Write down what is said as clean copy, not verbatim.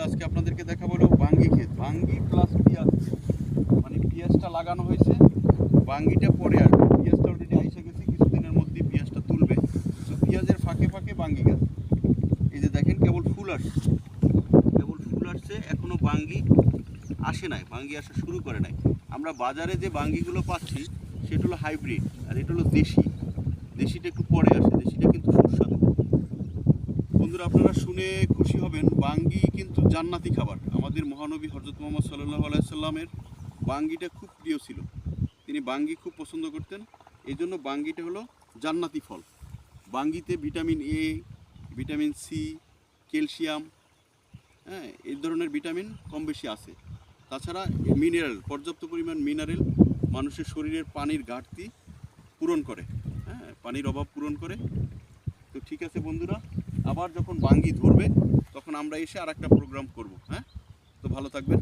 আজকে আপনাদেরকে দেখাবো হলো বাঙ্গি ক্ষেত, বাঙ্গি প্লাস পেঁয়াজ, মানে পেঁয়াজটা লাগানো হয়েছে, বাঙ্গিটা পরে আসবে। পেঁয়াজটা অলরেডি আইসে গেছে, কিছুদিনের মধ্যেই পেঁয়াজটা তুলবে। তো পেঁয়াজের ফাঁকে ফাঁকে বাঙ্গি গাছ, এই যে দেখেন কেবল ফুল আসছে, কেবল ফুল আসছে, এখনো বাঙ্গি আসে নাই, বাঙ্গি আসা শুরু করে নাই। আমরা বাজারে যে বাঙ্গিগুলো পাচ্ছি সেটা হলো হাইব্রিড, আর এটা হলো দেশি। দেশিটা একটু পরে আসে, দেশিটা কিন্তু সুস্বাদু। বন্ধুরা আপনারা শুনে খুশি হবেন, বাঙ্গি কিন্তু জান্নাতি খাবার। আমাদের মহানবী হযরত মুহাম্মদ সাল্লাল্লাহু আলাইহি সাল্লামের বাঙ্গিটা খুব প্রিয় ছিল, তিনি বাঙ্গি খুব পছন্দ করতেন। এই জন্য বাঙ্গিটা হলো জান্নাতি ফল। বাঙ্গিতে vitamin A, vitamin C, calcium, হ্যাঁ এই ধরনের ভিটামিন কম বেশি আছে। তাছাড়া মিনারেল, পর্যাপ্ত পরিমাণ মিনারেল মানুষের শরীরের পানির ঘাটতি পূরণ করে, হ্যাঁ পানির অভাব পূরণ করে। তো ঠিক আছে বন্ধুরা, আবার যখন বাঙ্গি ধরবে তখন আমরা এসে আর একটা প্রোগ্রাম করব। হ্যাঁ, তো ভালো থাকবেন।